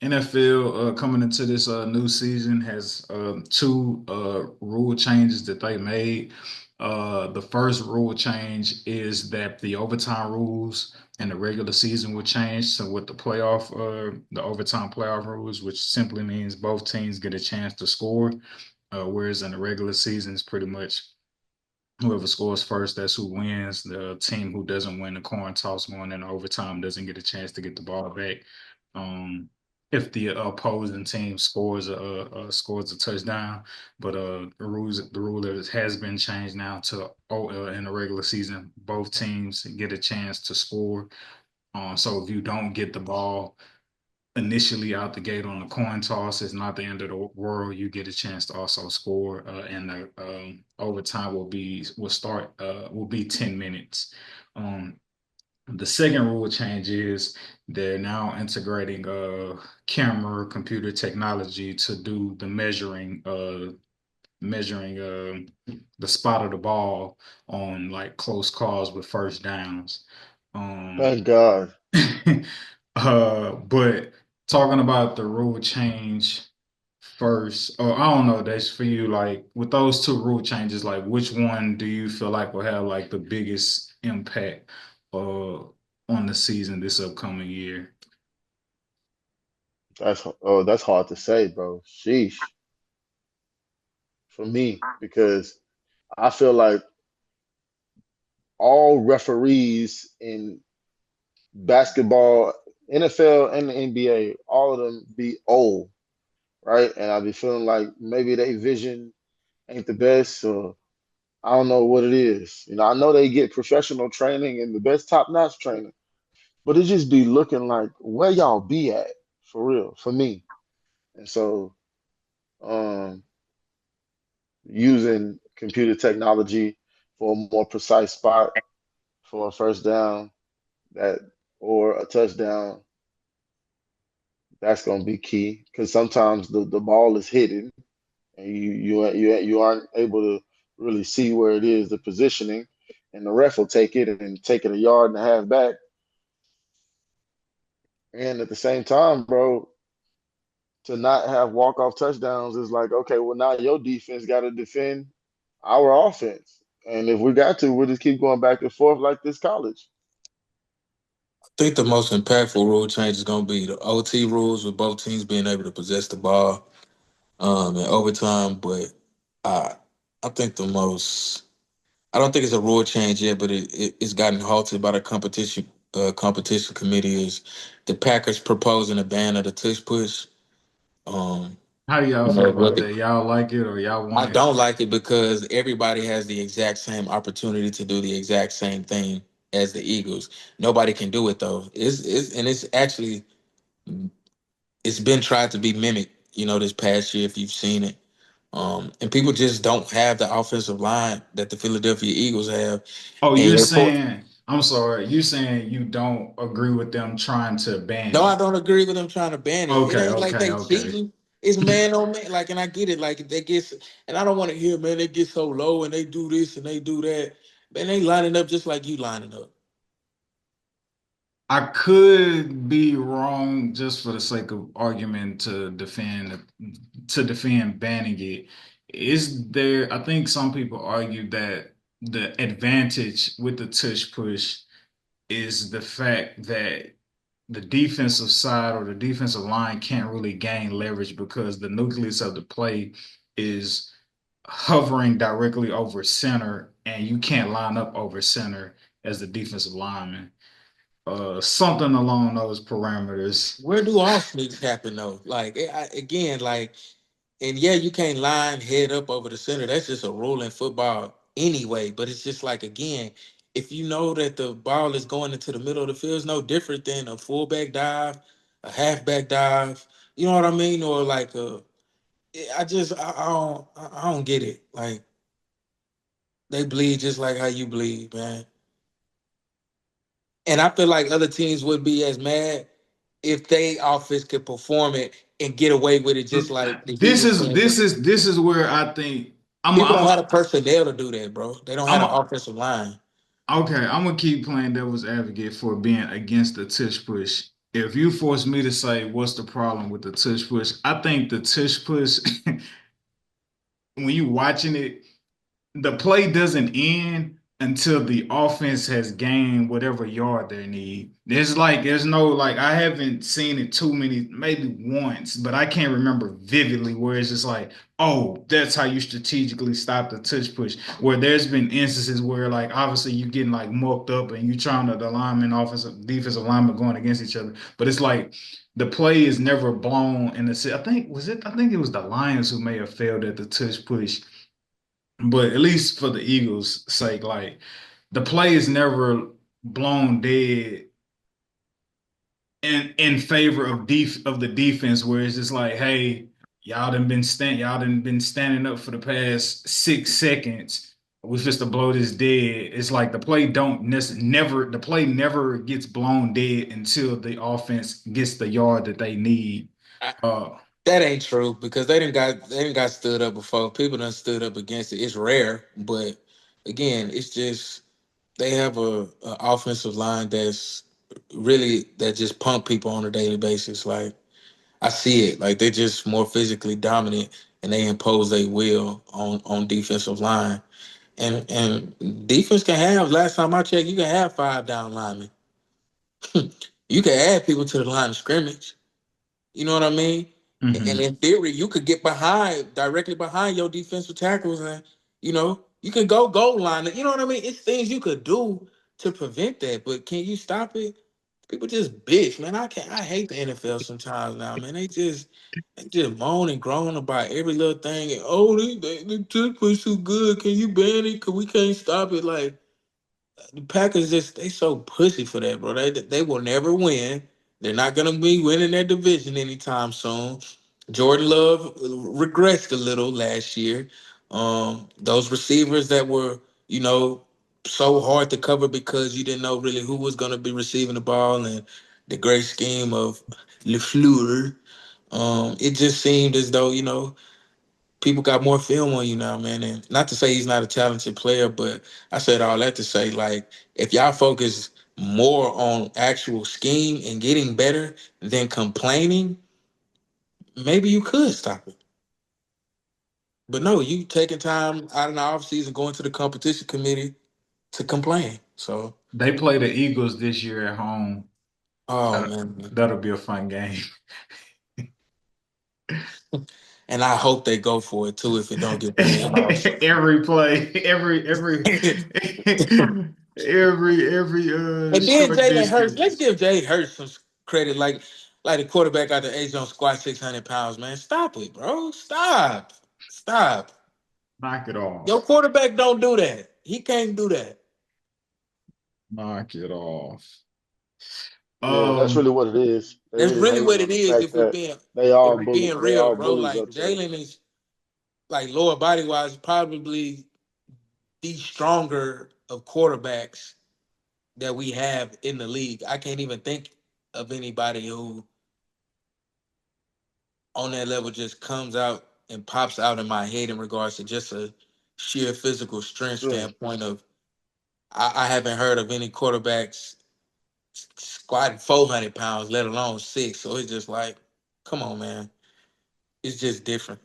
NFL coming into this new season has two rule changes that they made. The first rule change is that the overtime rules and the regular season will change. So with the overtime playoff rules, which simply means both teams get a chance to score, whereas in the regular season, it's pretty much whoever scores first, that's who wins. The team who doesn't win the coin toss going in overtime doesn't get a chance to get the ball back. Um, if the opposing team scores a touchdown, but the rule has been changed now to in the regular season, both teams get a chance to score. So if you don't get the ball initially out the gate on the coin toss, it's not the end of the world. You get a chance to also score, and the overtime will be 10 minutes. Um, the second rule change is they're now integrating camera computer technology to do the measuring the spot of the ball on like close calls with first downs. Um, Thank God. but talking about the rule change first, or I don't know, that's for you. Like with those two rule changes, like which one do you feel like will have like the biggest impact on the season this upcoming year? That's hard to say, bro. Sheesh, for me, because I feel like all referees in basketball, NFL and the NBA, all of them be old, right? And I be feeling like maybe their vision ain't the best, or I don't know what it is. I know they get professional training and the best top-notch training, but it just be looking like where y'all be at for real, for me. And so, um, using computer technology for a more precise spot for a first down that or a touchdown, that's going to be key because sometimes the ball is hidden and you aren't able to really see where it is, the positioning, and the ref will take it and take it a yard and a half back. And at the same time, bro, to not have walk-off touchdowns is like, okay, well, now your defense got to defend our offense. And if we got to, we'll just keep going back and forth like this college. I think the most impactful rule change is going to be the OT rules with both teams being able to possess the ball in overtime. But I, I think the most I don't think it's a rule change yet, but it's gotten halted by the competition committee. Is the Packers proposing a ban of the tush push? Um, How do y'all you feel know, about really, that? Y'all like it or y'all I want it? don't like it because everybody has the exact same opportunity to do the exact same thing as the Eagles. Nobody can do it though. It's actually it's been tried to be mimicked. This past year, if you've seen it. And people just don't have the offensive line that the Philadelphia Eagles have. Oh, And you're you're for- saying, I'm sorry, you're saying you don't agree with them trying to ban no, I it. don't agree with them trying to ban it. It Okay, ain't like okay, they okay. cheating. It's man on man. Like, and I get it. Like they get, and I don't want to hear, man, they get so low and they do this and they do that. Man, they lining up just like you lining up. I could be wrong just for the sake of argument to defend banning it. Is there, I think some people argue that the advantage with the tush push is the fact that the defensive side or the defensive line can't really gain leverage because the nucleus of the play is hovering directly over center and you can't line up over center as the defensive lineman. Something along those parameters. Where do all sneaks happen though? Like again, like, and yeah, you can't line head up over the center. That's just a rule in football anyway. But it's just like again, if you know that the ball is going into the middle of the field, it's no different than a fullback dive, a halfback dive. You know what I mean? Or like I don't get it. Like they bleed just like how you bleed, man. And I feel like other teams would be as mad if they offense could perform it and get away with it, just like the This Eagles is can. this is this is where I think People don't have the personnel to do that, bro. They don't have I'm the offensive line. okay. I'm gonna keep playing devil's advocate for being against the tush push. If you force me to say what's the problem with the tush push, I think the tush push, when you watching it, the play doesn't end until the offense has gained whatever yard they need. There's no like I haven't seen it too many, maybe once, but I can't remember vividly where it's just like, oh, that's how you strategically stop the touch push. Where there's been instances where like obviously you're getting like mucked up and you trying to the lineman, offensive defensive lineman going against each other, but it's like the play is never blown in the. I think it was the Lions who may have failed at the touch push, but at least for the Eagles' sake, like the play is never blown dead in favor of the defense, where it's just like, hey, y'all done been standing up for the past 6 seconds. We're just to blow this dead. It's like the play never gets blown dead until the offense gets the yard that they need. I, Uh, that ain't true because they didn't got stood up before. People done stood up against it. It's rare, but again, it's just they have a offensive line that's really that just pump people on a daily basis. Like I see it. Like they're just more physically dominant and they impose their will on defensive line. And defense can have. Last time I checked, you can have five down linemen. You can add people to the line of scrimmage. You know what I mean? And mhm. in theory, you could get behind directly behind your defensive tackles, and you can go goal line. You know what I mean? It's things you could do to prevent that, but can you stop it? People just bitch, man. I can't. I hate the NFL sometimes now, man. They just moan and groan about every little thing. And, oh, they took us too good. Can you ban it? Cause we can't stop it. Like the Packers just they so pussy for that, bro. They will never win. They're not gonna be winning their division anytime soon. Jordan Love regressed a little last year. Those receivers that were, you know, so hard to cover because you didn't know really who was gonna be receiving the ball and the great scheme of LeFleur. It just seemed as though, people got more film on you now, man. And not to say he's not a talented player, but I said all that to say, like, if y'all focus more on actual scheme and getting better than complaining, maybe you could stop it. But no, you taking time out in the offseason, going to the competition committee to complain. So, They play the Eagles this year at home. oh That, man. that'll be a fun game. And I hope they go for it too if it don't get banned off. Every play, every And then short Jalen Hurts, let's distance. give Jalen Hurts some credit. Like the quarterback out the age on squat 600 pounds, man. Stop it, bro. Stop. Stop. Knock it Your off. quarterback don't do that. He can't do that. Knock it off. Yeah, that's Um, really what it is. They That's really really hating what on it the is fact if we that being they all bully, they real, all bro. bullies Like up there. Jalen is like lower body wise, probably the stronger of quarterbacks that we have in the league. I can't even think of anybody who on that level just comes out and pops out in my head in regards to just a sheer physical strength Strength. standpoint of I haven't heard of any quarterbacks squatting 400 pounds, let alone six. So it's just like, come on, man. It's just different.